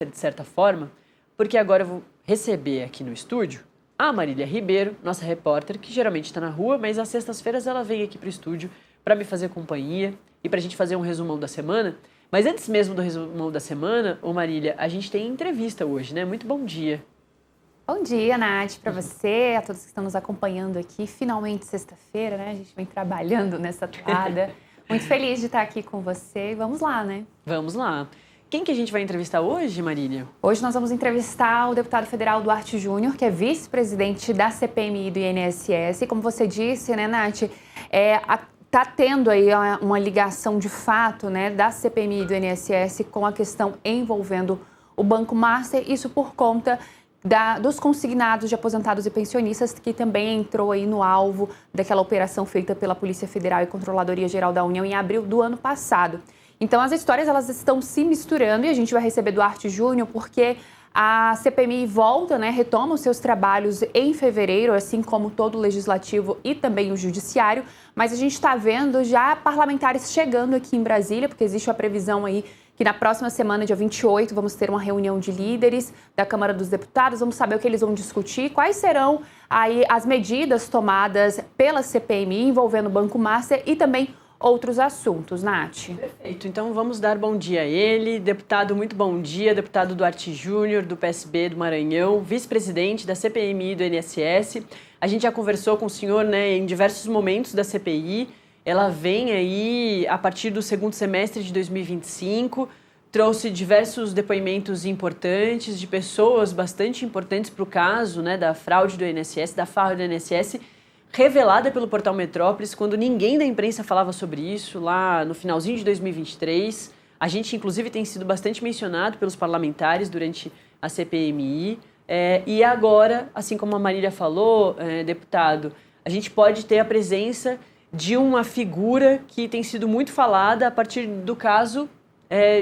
de certa forma, porque agora eu vou receber aqui no estúdio a Marília Ribeiro, nossa repórter, que geralmente está na rua, mas às sextas-feiras ela vem aqui para o estúdio para me fazer companhia e para a gente fazer um resumão da semana. Mas antes mesmo do resumão da semana, ô Marília, a gente tem entrevista hoje, né? Muito bom dia. Bom dia, Nath, para você, a todos que estão nos acompanhando aqui. Finalmente sexta-feira, né? A gente vem trabalhando nessa toada. Muito feliz de estar aqui com você. Vamos lá, né? Vamos lá. Quem que a gente vai entrevistar hoje, Marília? Hoje nós vamos entrevistar o deputado federal Duarte Júnior, que é vice-presidente da CPMI do INSS. E como você disse, né, Nath, está tendo aí uma ligação de fato, né, da CPMI do INSS com a questão envolvendo o Banco Master, isso por conta dos consignados de aposentados e pensionistas, que também entrou aí no alvo daquela operação feita pela Polícia Federal e Controladoria Geral da União em abril do ano passado. Então, as histórias elas estão se misturando e a gente vai receber Duarte Júnior porque a CPMI volta, né, retoma os seus trabalhos em fevereiro, assim como todo o Legislativo e também o Judiciário, mas a gente está vendo já parlamentares chegando aqui em Brasília, porque existe a previsão aí que na próxima semana, dia 28, vamos ter uma reunião de líderes da Câmara dos Deputados, vamos saber o que eles vão discutir, quais serão aí as medidas tomadas pela CPMI envolvendo o Banco Master e também outros assuntos, Nath. Perfeito, então vamos dar bom dia a ele. Deputado, muito bom dia, deputado Duarte Júnior, do PSB do Maranhão, vice-presidente da CPMI do INSS. A gente já conversou com o senhor, né, em diversos momentos da CPI. Ela vem aí a partir do segundo semestre de 2025, trouxe diversos depoimentos importantes de pessoas bastante importantes para o caso, né, da fraude do INSS, da farra do INSS, revelada pelo portal Metrópolis, quando ninguém da imprensa falava sobre isso, lá no finalzinho de 2023. A gente, inclusive, tem sido bastante mencionado pelos parlamentares durante a CPMI. E agora, assim como a Marília falou, deputado, a gente pode ter a presença de uma figura que tem sido muito falada a partir do caso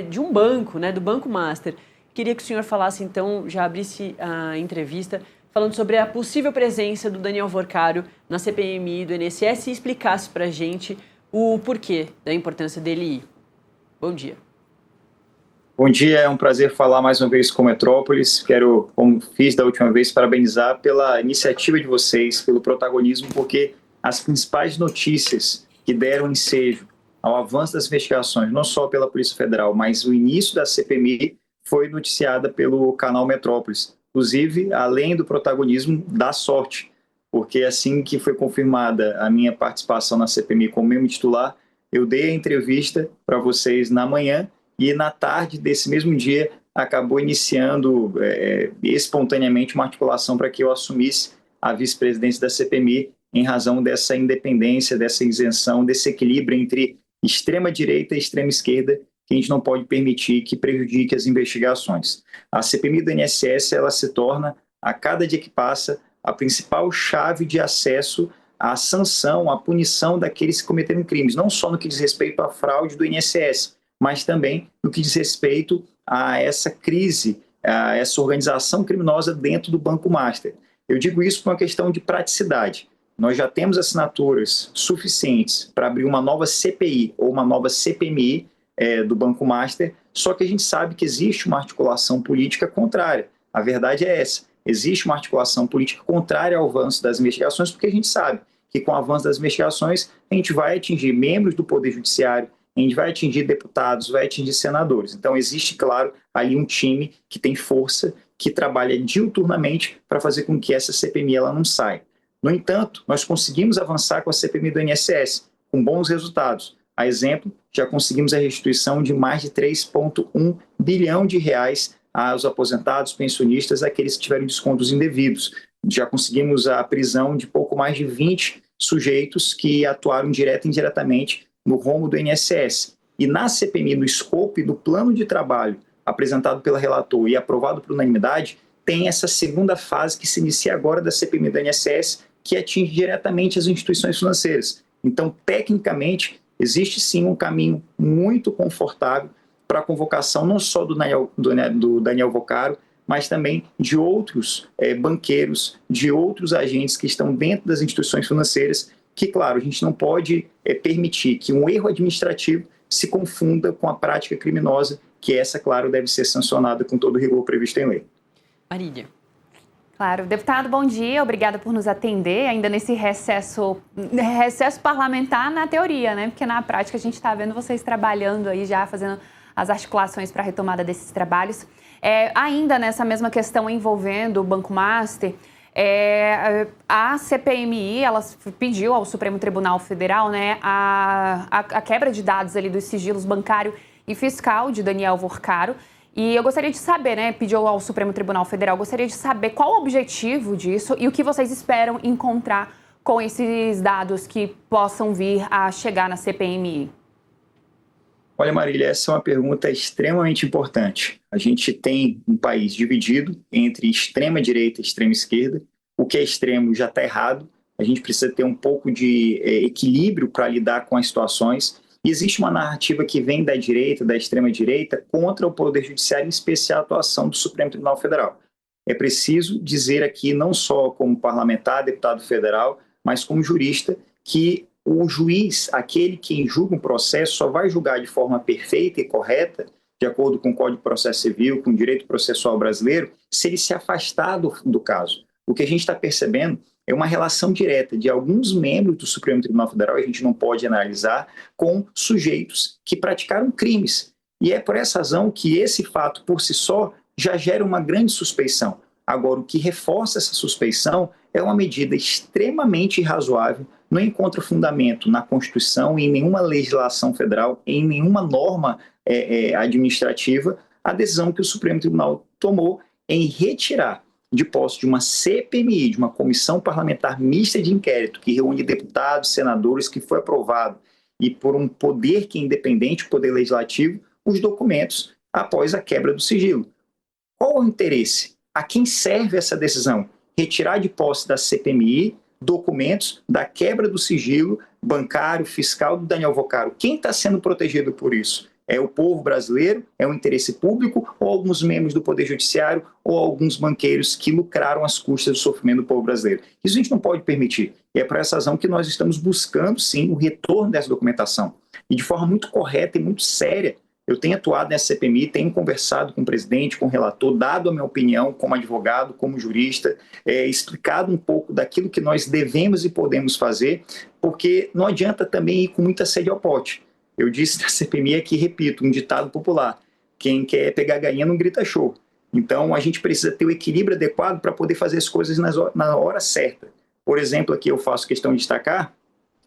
de um banco, né, do Banco Master. Queria que o senhor falasse, então, já abrisse a entrevista, falando sobre a possível presença do Daniel Vorcaro na CPMI do INSS e explicasse para a gente o porquê da importância dele ir. Bom dia. Bom dia, é um prazer falar mais uma vez com Metrópolis. Quero, como fiz da última vez, parabenizar pela iniciativa de vocês, pelo protagonismo, porque as principais notícias que deram ensejo ao avanço das investigações, não só pela Polícia Federal, mas o início da CPMI, foi noticiada pelo canal Metrópolis. Inclusive, além do protagonismo da sorte, porque assim que foi confirmada a minha participação na CPMI como membro titular, eu dei a entrevista para vocês na manhã e na tarde desse mesmo dia acabou iniciando espontaneamente uma articulação para que eu assumisse a vice-presidência da CPMI em razão dessa independência, dessa isenção, desse equilíbrio entre extrema-direita e extrema-esquerda, que a gente não pode permitir que prejudique as investigações. A CPMI do INSS ela se torna, a cada dia que passa, a principal chave de acesso à sanção, à punição daqueles que cometeram crimes, não só no que diz respeito à fraude do INSS, mas também no que diz respeito a essa crise, a essa organização criminosa dentro do Banco Master. Eu digo isso por uma questão de praticidade. Nós já temos assinaturas suficientes para abrir uma nova CPI ou uma nova CPMI do Banco Master, só que a gente sabe que existe uma articulação política contrária. A verdade é essa. Existe uma articulação política contrária ao avanço das investigações, porque a gente sabe que com o avanço das investigações a gente vai atingir membros do Poder Judiciário, a gente vai atingir deputados, vai atingir senadores. Então existe, claro, ali um time que tem força, que trabalha diuturnamente para fazer com que essa CPMI ela não saia. No entanto, nós conseguimos avançar com a CPMI do INSS, com bons resultados. A exemplo, já conseguimos a restituição de mais de 3,1 bilhão de reais aos aposentados, pensionistas, aqueles que tiveram descontos indevidos. Já conseguimos a prisão de pouco mais de 20 sujeitos que atuaram direta e indiretamente no rombo do INSS. E na CPMI, no escopo e do plano de trabalho apresentado pela relator e aprovado por unanimidade, tem essa segunda fase que se inicia agora da CPMI do INSS, que atinge diretamente as instituições financeiras. Então, tecnicamente, existe sim um caminho muito confortável para a convocação não só do Daniel Vorcaro, mas também de outros banqueiros, de outros agentes que estão dentro das instituições financeiras, que, claro, a gente não pode permitir que um erro administrativo se confunda com a prática criminosa que essa, claro, deve ser sancionada com todo o rigor previsto em lei. Marília. Claro. Deputado, bom dia. Obrigada por nos atender, ainda nesse recesso parlamentar na teoria, né? Porque na prática a gente está vendo vocês trabalhando aí já, fazendo as articulações para a retomada desses trabalhos. Ainda nessa mesma questão envolvendo o Banco Master, a CPMI, ela pediu ao Supremo Tribunal Federal, né, a quebra de dados ali dos sigilos bancário e fiscal de Daniel Worcaro. E eu gostaria de saber, né, pediu ao Supremo Tribunal Federal, gostaria de saber qual o objetivo disso e o que vocês esperam encontrar com esses dados que possam vir a chegar na CPMI. Olha, Marília, essa é uma pergunta extremamente importante. A gente tem um país dividido entre extrema-direita e extrema-esquerda. O que é extremo já está errado. A gente precisa ter um pouco de equilíbrio para lidar com as situações. E existe uma narrativa que vem da direita, da extrema-direita, contra o Poder Judiciário, em especial a atuação do Supremo Tribunal Federal. É preciso dizer aqui, não só como parlamentar, deputado federal, mas como jurista, que o juiz, aquele que julga um processo, só vai julgar de forma perfeita e correta, de acordo com o Código de Processo Civil, com o direito processual brasileiro, se ele se afastar do caso. O que a gente está percebendo é uma relação direta de alguns membros do Supremo Tribunal Federal, a gente não pode analisar, com sujeitos que praticaram crimes. E é por essa razão que esse fato, por si só, já gera uma grande suspeição. Agora, o que reforça essa suspeição é uma medida extremamente irrazoável, não encontra fundamento na Constituição, em nenhuma legislação federal, em nenhuma norma administrativa, a decisão que o Supremo Tribunal tomou em retirar de posse de uma CPMI, de uma comissão parlamentar mista de inquérito, que reúne deputados, senadores, que foi aprovado, e por um poder que é independente, o poder legislativo, os documentos após a quebra do sigilo. Qual o interesse? A quem serve essa decisão? Retirar de posse da CPMI documentos da quebra do sigilo bancário, fiscal do Daniel Worcaro. Quem está sendo protegido por isso? É o povo brasileiro? É o interesse público? Ou alguns membros do Poder Judiciário? Ou alguns banqueiros que lucraram às custas do sofrimento do povo brasileiro? Isso a gente não pode permitir. E é por essa razão que nós estamos buscando, sim, o retorno dessa documentação. E de forma muito correta e muito séria. Eu tenho atuado nessa CPMI, tenho conversado com o presidente, com o relator, dado a minha opinião como advogado, como jurista, explicado um pouco daquilo que nós devemos e podemos fazer, porque não adianta também ir com muita sede ao pote. Eu disse na CPMI aqui, repito, um ditado popular: quem quer pegar galinha não grita show. Então, a gente precisa ter o equilíbrio adequado para poder fazer as coisas na hora certa. Por exemplo, aqui eu faço questão de destacar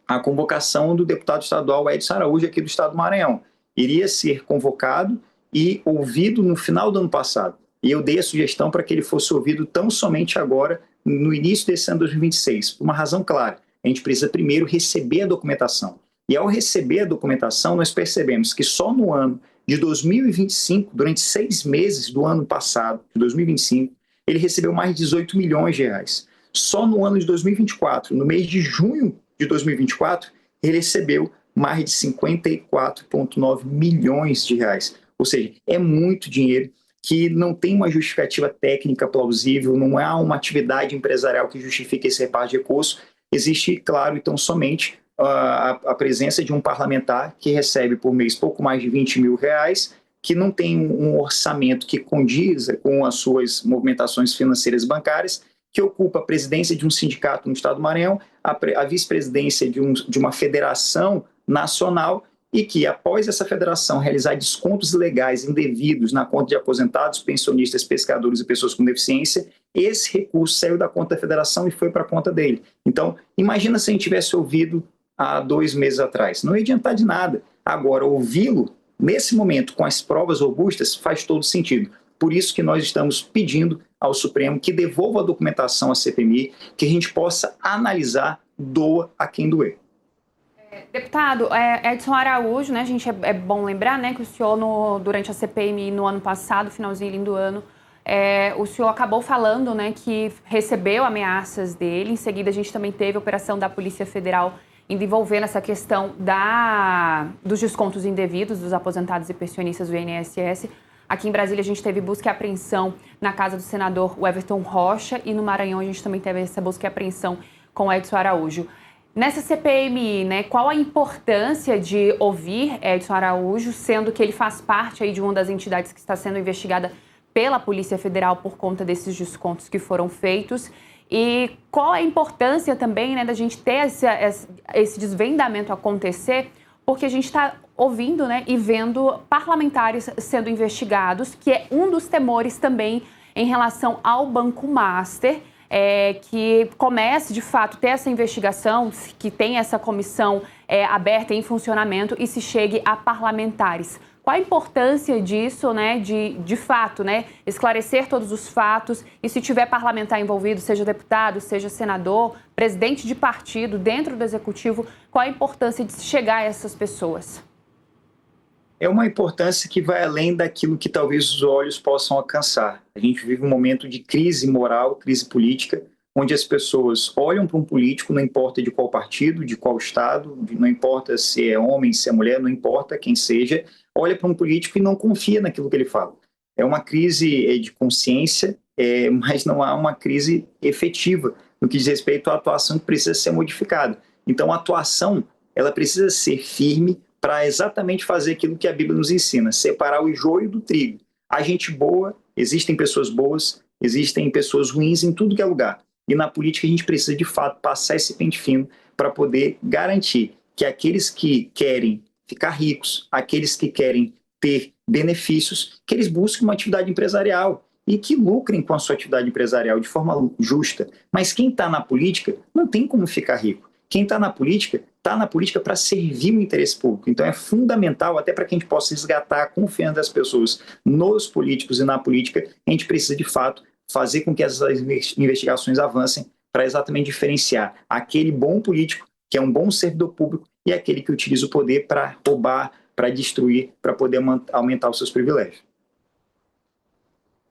a convocação do deputado estadual Edson Araújo, aqui do estado do Maranhão. Iria ser convocado e ouvido no final do ano passado. E eu dei a sugestão para que ele fosse ouvido tão somente agora, no início desse ano 2026, por uma razão clara. A gente precisa primeiro receber a documentação. E ao receber a documentação, nós percebemos que só no ano de 2025, durante 6 meses do ano passado, de 2025, ele recebeu mais de 18 milhões de reais. Só no ano de 2024, no mês de junho de 2024, ele recebeu mais de 54,9 milhões de reais. Ou seja, é muito dinheiro que não tem uma justificativa técnica plausível, não há uma atividade empresarial que justifique esse repasse de recursos. Existe, claro, então, somente a presença de um parlamentar que recebe por mês pouco mais de 20 mil reais, que não tem um orçamento que condiza com as suas movimentações financeiras bancárias, que ocupa a presidência de um sindicato no estado do Maranhão, a vice-presidência de uma federação nacional, e que, após essa federação realizar descontos ilegais indevidos na conta de aposentados, pensionistas, pescadores e pessoas com deficiência, esse recurso saiu da conta da federação e foi para a conta dele. Então, imagina se a gente tivesse ouvido há 2 meses atrás. Não ia adiantar de nada. Agora, ouvi-lo, nesse momento, com as provas robustas, faz todo sentido. Por isso que nós estamos pedindo ao Supremo que devolva a documentação à CPMI, que a gente possa analisar, doa a quem doer. Deputado, Edson Araújo, né, a gente é bom lembrar, né, que o senhor, durante a CPMI no ano passado, finalzinho do ano, o senhor acabou falando, né, que recebeu ameaças dele. Em seguida, a gente também teve a operação da Polícia Federal envolvendo essa questão dos descontos indevidos dos aposentados e pensionistas do INSS. Aqui em Brasília, a gente teve busca e apreensão na casa do senador Everton Rocha, e no Maranhão a gente também teve essa busca e apreensão com Edson Araújo. Nessa CPMI, né, qual a importância de ouvir Edson Araújo, sendo que ele faz parte aí de uma das entidades que está sendo investigada pela Polícia Federal por conta desses descontos que foram feitos? E qual a importância também, né, da gente ter esse desvendamento acontecer, porque a gente está ouvindo, né, e vendo parlamentares sendo investigados, que é um dos temores também em relação ao Banco Master, que comece, de fato, ter essa investigação, que tenha essa comissão aberta em funcionamento e se chegue a parlamentares. Qual a importância disso, né, de fato, né, esclarecer todos os fatos e se tiver parlamentar envolvido, seja deputado, seja senador, presidente de partido, dentro do executivo, qual a importância de se chegar a essas pessoas? É uma importância que vai além daquilo que talvez os olhos possam alcançar. A gente vive um momento de crise moral, crise política, onde as pessoas olham para um político, não importa de qual partido, de qual estado, não importa se é homem, se é mulher, não importa quem seja, olha para um político e não confia naquilo que ele fala. É uma crise de consciência, mas não há uma crise efetiva no que diz respeito à atuação que precisa ser modificada. Então, a atuação ela precisa ser firme, para exatamente fazer aquilo que a Bíblia nos ensina, separar o joio do trigo. Há gente boa, existem pessoas boas, existem pessoas ruins em tudo que é lugar. E na política a gente precisa, de fato, passar esse pente fino para poder garantir que aqueles que querem ficar ricos, aqueles que querem ter benefícios, que eles busquem uma atividade empresarial e que lucrem com a sua atividade empresarial de forma justa. Mas quem está na política não tem como ficar rico. Quem está na política para servir o interesse público. Então é fundamental, até para que a gente possa resgatar a confiança das pessoas nos políticos e na política, a gente precisa, de fato, fazer com que essas investigações avancem para exatamente diferenciar aquele bom político, que é um bom servidor público, e aquele que utiliza o poder para roubar, para destruir, para poder aumentar os seus privilégios.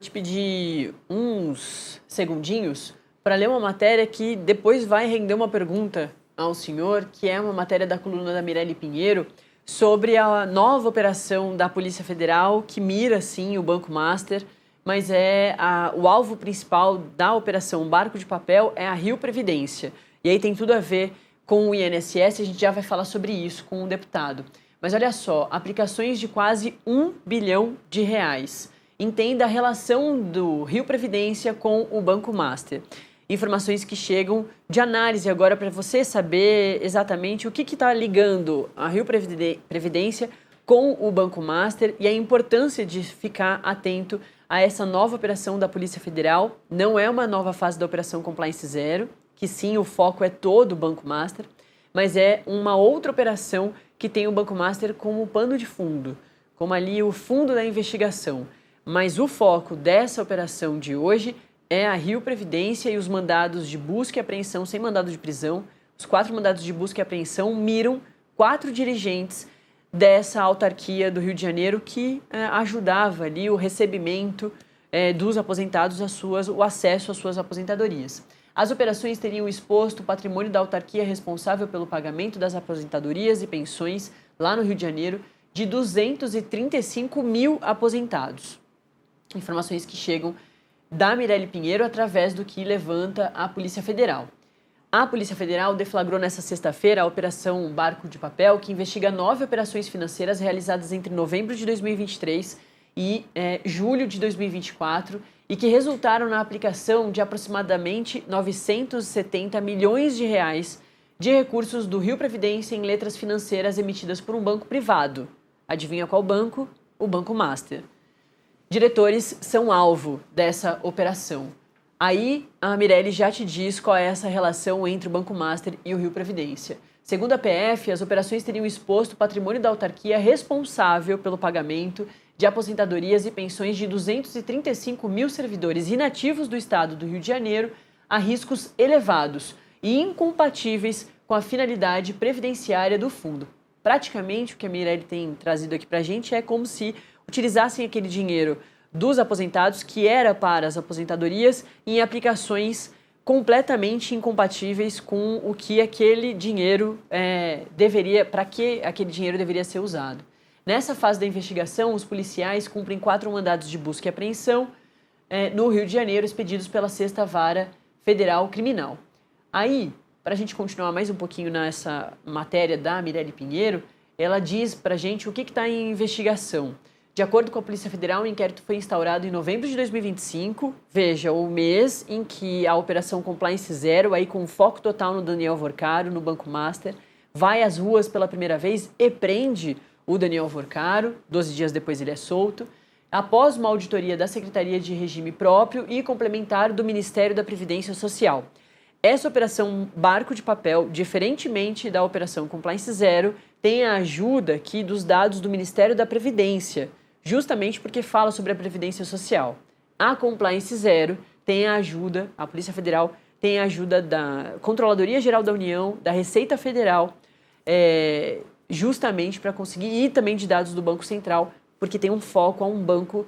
Vou te pedir uns segundinhos para ler uma matéria que depois vai render uma pergunta ao senhor, que é uma matéria da coluna da Mirelle Pinheiro sobre a nova operação da Polícia Federal que mira, sim, o Banco Master, mas o alvo principal da operação Barco de Papel é a Rio Previdência. E aí tem tudo a ver com o INSS, a gente já vai falar sobre isso com o deputado. Mas olha só, aplicações de quase R$1 bilhão. Entenda a relação do Rio Previdência com o Banco Master. Informações que chegam de análise agora para você saber exatamente o que está ligando a Rio Previdência com o Banco Master e a importância de ficar atento a essa nova operação da Polícia Federal. Não é uma nova fase da Operação Compliance Zero, que sim, o foco é todo o Banco Master, mas é uma outra operação que tem o Banco Master como pano de fundo, como ali o fundo da investigação. Mas o foco dessa operação de hoje é a Rio Previdência e os mandados de busca e apreensão sem mandado de prisão. Os 4 mandados de busca e apreensão miram 4 dirigentes dessa autarquia do Rio de Janeiro que ajudava ali o recebimento dos aposentados, o acesso às suas aposentadorias. As operações teriam exposto o patrimônio da autarquia responsável pelo pagamento das aposentadorias e pensões lá no Rio de Janeiro de 235 mil aposentados. Informações que chegam da Mirelle Pinheiro através do que levanta a Polícia Federal. A Polícia Federal deflagrou nesta sexta-feira a Operação Barco de Papel, que investiga 9 operações financeiras realizadas entre novembro de 2023 e julho de 2024 e que resultaram na aplicação de aproximadamente 970 milhões de reais de recursos do Rio Previdência em letras financeiras emitidas por um banco privado. Adivinha qual banco? O Banco Master. Diretores são alvo dessa operação. Aí a Mirelle já te diz qual é essa relação entre o Banco Master e o Rio Previdência. Segundo a PF, as operações teriam exposto o patrimônio da autarquia responsável pelo pagamento de aposentadorias e pensões de 235 mil servidores inativos do estado do Rio de Janeiro a riscos elevados e incompatíveis com a finalidade previdenciária do fundo. Praticamente o que a Mirelle tem trazido aqui para a gente é como se utilizassem aquele dinheiro dos aposentados, que era para as aposentadorias, em aplicações completamente incompatíveis com o que aquele dinheiro para que aquele dinheiro deveria ser usado. Nessa fase da investigação, os policiais cumprem 4 mandados de busca e apreensão no Rio de Janeiro, expedidos pela 6ª Vara Federal Criminal. Aí, para a gente continuar mais um pouquinho nessa matéria da Mirelle Pinheiro, ela diz para a gente o que está em investigação. De acordo com a Polícia Federal, o inquérito foi instaurado em novembro de 2025, veja, o mês em que a Operação Compliance Zero, aí com foco total no Daniel Vorcaro, no Banco Master, vai às ruas pela primeira vez e prende o Daniel Vorcaro, 12 dias depois ele é solto, após uma auditoria da Secretaria de Regime Próprio e complementar do Ministério da Previdência Social. Essa operação Barco de Papel, diferentemente da Operação Compliance Zero, tem a ajuda aqui dos dados do Ministério da Previdência, justamente porque fala sobre a Previdência Social. A Compliance Zero tem a ajuda, a Polícia Federal tem a ajuda da Controladoria Geral da União, da Receita Federal, justamente para conseguir, e também de dados do Banco Central, porque tem um foco a um banco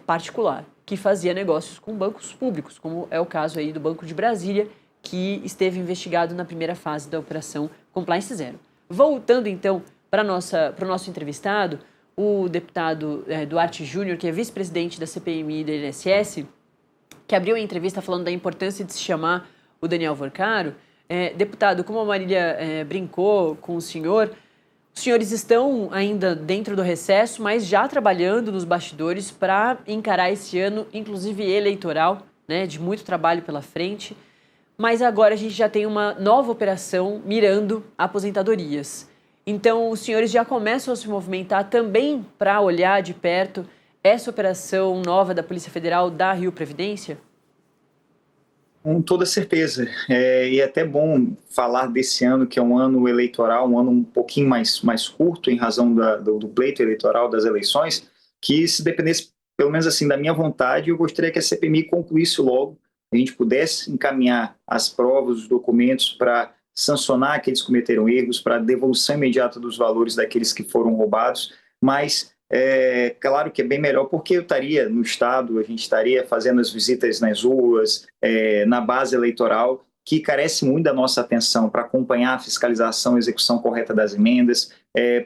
particular, que fazia negócios com bancos públicos, como é o caso aí do Banco de Brasília, que esteve investigado na primeira fase da Operação Compliance Zero. Voltando, então, para o nosso entrevistado, o deputado Duarte Júnior, que é vice-presidente da CPMI e do INSS, que abriu a entrevista falando da importância de se chamar o Daniel Vorcaro. Deputado, como a Marília brincou com o senhor, os senhores estão ainda dentro do recesso, mas já trabalhando nos bastidores para encarar esse ano, inclusive eleitoral, né, de muito trabalho pela frente. Mas agora a gente já tem uma nova operação mirando aposentadorias. Então, os senhores já começam a se movimentar também para olhar de perto essa operação nova da Polícia Federal da Rio Previdência? Com toda certeza. E é até bom falar desse ano, que é um ano eleitoral, um ano um pouquinho mais curto em razão do pleito eleitoral das eleições, que se dependesse, pelo menos assim, da minha vontade, eu gostaria que a CPMI concluísse logo, a gente pudesse encaminhar as provas, os documentos para sancionar aqueles que cometeram erros, para devolução imediata dos valores daqueles que foram roubados, mas claro que é bem melhor, porque eu estaria no Estado, a gente estaria fazendo as visitas nas ruas, na base eleitoral, que carece muito da nossa atenção para acompanhar a fiscalização e execução correta das emendas,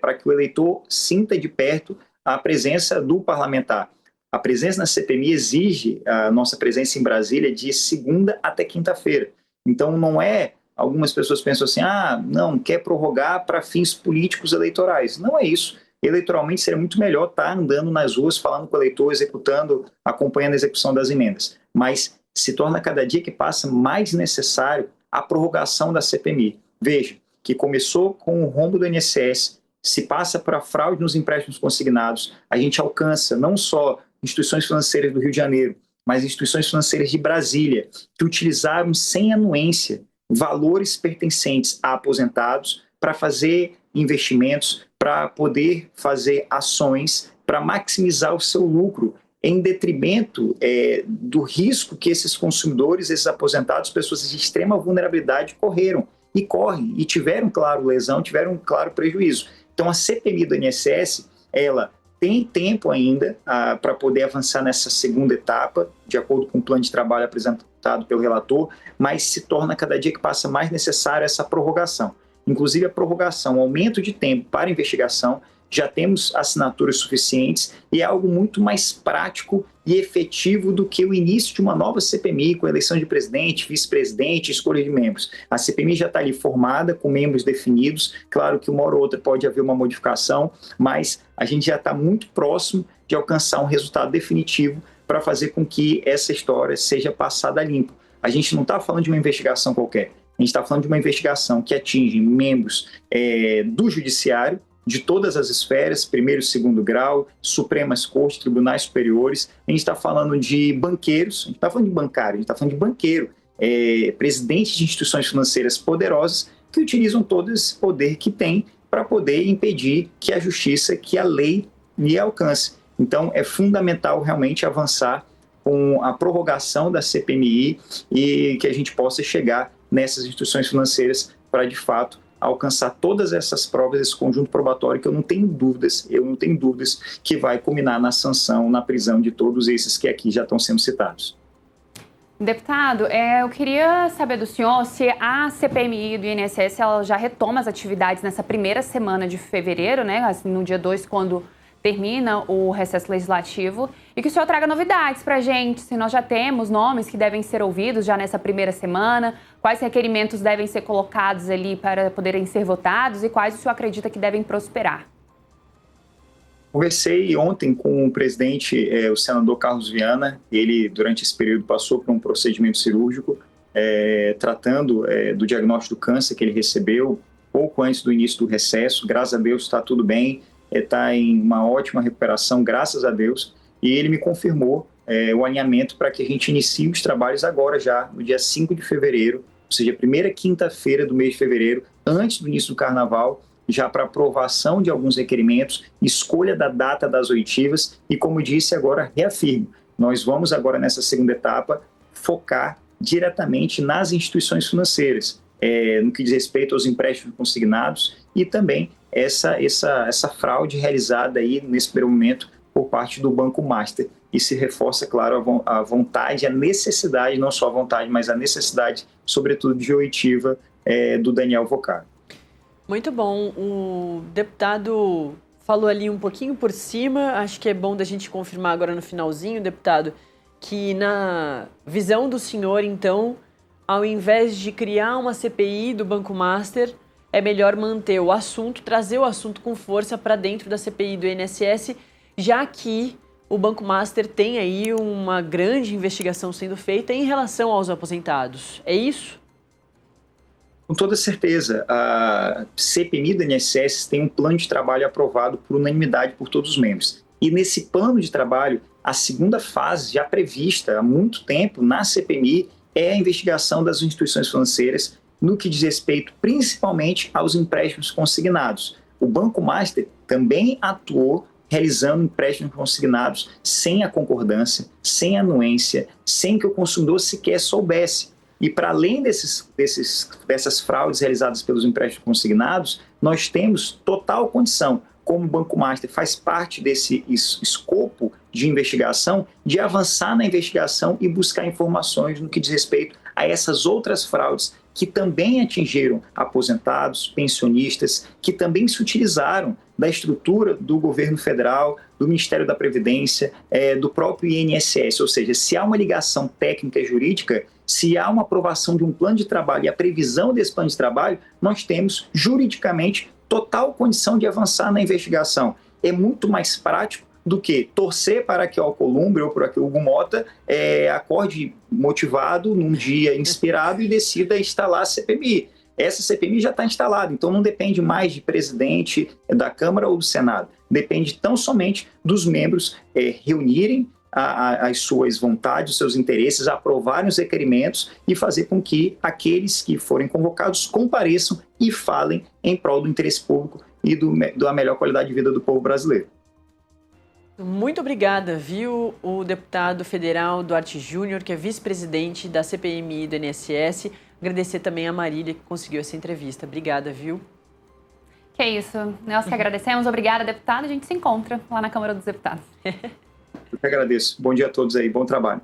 para que o eleitor sinta de perto a presença do parlamentar. A presença na CPMI exige a nossa presença em Brasília de segunda até quinta-feira. Então, não é... Algumas pessoas pensam assim, não, quer prorrogar para fins políticos eleitorais. Não é isso. Eleitoralmente seria muito melhor estar andando nas ruas, falando com o eleitor, executando, acompanhando a execução das emendas. Mas se torna cada dia que passa mais necessário a prorrogação da CPMI. Veja, que começou com o rombo do INSS, se passa para a fraude nos empréstimos consignados, a gente alcança não só instituições financeiras do Rio de Janeiro, mas instituições financeiras de Brasília, que utilizaram sem anuência valores pertencentes a aposentados para fazer investimentos, para poder fazer ações, para maximizar o seu lucro, em detrimento do risco que esses consumidores, esses aposentados, pessoas de extrema vulnerabilidade correram e correm, e tiveram, claro, lesão, tiveram, claro, prejuízo. Então, a CPMI do INSS, ela tem tempo ainda para poder avançar nessa segunda etapa, de acordo com o plano de trabalho apresentado pelo relator, mas se torna cada dia que passa mais necessária essa prorrogação. Inclusive a prorrogação, o aumento de tempo para investigação, já temos assinaturas suficientes e é algo muito mais prático e efetivo do que o início de uma nova CPMI com eleição de presidente, vice-presidente, escolha de membros. A CPMI já está ali formada, com membros definidos, claro que uma hora ou outra pode haver uma modificação, mas a gente já está muito próximo de alcançar um resultado definitivo para fazer com que essa história seja passada a limpo. A gente não está falando de uma investigação qualquer, a gente está falando de uma investigação que atinge membros do judiciário, de todas as esferas, primeiro e segundo grau, Supremas Cortes, Tribunais Superiores. A gente está falando de banqueiros, a gente está falando de bancário, a gente está falando de banqueiro, presidentes de instituições financeiras poderosas que utilizam todo esse poder que tem para poder impedir que a justiça, que a lei lhe alcance. Então, é fundamental realmente avançar com a prorrogação da CPMI e que a gente possa chegar nessas instituições financeiras para, de fato, alcançar todas essas provas, esse conjunto probatório que eu não tenho dúvidas que vai culminar na sanção, na prisão de todos esses que aqui já estão sendo citados. Deputado, eu queria saber do senhor se a CPMI do INSS ela já retoma as atividades nessa primeira semana de fevereiro, né, no dia 2, quando termina o recesso legislativo e que o senhor traga novidades para a gente, se nós já temos nomes que devem ser ouvidos já nessa primeira semana, quais requerimentos devem ser colocados ali para poderem ser votados e quais o senhor acredita que devem prosperar. Conversei ontem com o presidente, o senador Carlos Viana. Ele, durante esse período, passou por um procedimento cirúrgico, tratando do diagnóstico do câncer que ele recebeu pouco antes do início do recesso. Graças a Deus está tudo bem, está em uma ótima recuperação, graças a Deus. E ele me confirmou o alinhamento para que a gente inicie os trabalhos agora já, no dia 5 de fevereiro, ou seja, a primeira quinta-feira do mês de fevereiro, antes do início do Carnaval, já para aprovação de alguns requerimentos, escolha da data das oitivas e, como disse, agora reafirmo, nós vamos agora nessa segunda etapa focar diretamente nas instituições financeiras, no que diz respeito aos empréstimos consignados e também essa fraude realizada aí nesse primeiro momento por parte do Banco Master. E se reforça, claro, a vontade, a necessidade, não só a vontade, mas a necessidade, sobretudo, de oitiva do Daniel Vocaro. Muito bom. O deputado falou ali um pouquinho por cima, acho que é bom da gente confirmar agora no finalzinho, deputado, que na visão do senhor, então, ao invés de criar uma CPI do Banco Master, é melhor manter o assunto, trazer o assunto com força para dentro da CPI do INSS, já que o Banco Master tem aí uma grande investigação sendo feita em relação aos aposentados. É isso? Com toda certeza, a CPMI do INSS tem um plano de trabalho aprovado por unanimidade por todos os membros. E nesse plano de trabalho, a segunda fase, já prevista há muito tempo na CPMI, é a investigação das instituições financeiras no que diz respeito principalmente aos empréstimos consignados. O Banco Master também atuou realizando empréstimos consignados sem a concordância, sem anuência, sem que o consumidor sequer soubesse. E para além dessas fraudes realizadas pelos empréstimos consignados, nós temos total condição, como o Banco Master faz parte desse escopo de investigação, de avançar na investigação e buscar informações no que diz respeito a essas outras fraudes que também atingiram aposentados, pensionistas, que também se utilizaram da estrutura do governo federal, do Ministério da Previdência, do próprio INSS. Ou seja, se há uma ligação técnica e jurídica, se há uma aprovação de um plano de trabalho e a previsão desse plano de trabalho, nós temos juridicamente total condição de avançar na investigação. É muito mais prático do que torcer para que o Alcolumbre ou para que o Hugo Mota acorde motivado num dia inspirado e decida instalar a CPMI. Essa CPMI já está instalada, então não depende mais de presidente da Câmara ou do Senado. Depende tão somente dos membros reunirem as suas vontades, os seus interesses, aprovarem os requerimentos e fazer com que aqueles que forem convocados compareçam e falem em prol do interesse público e da melhor qualidade de vida do povo brasileiro. Muito obrigada, viu, o deputado federal Duarte Júnior, que é vice-presidente da CPMI do INSS. Agradecer também a Marília, que conseguiu essa entrevista. Obrigada, viu? Que é isso. Nós que agradecemos. Obrigada, deputado. A gente se encontra lá na Câmara dos Deputados. Eu que agradeço. Bom dia a todos aí. Bom trabalho.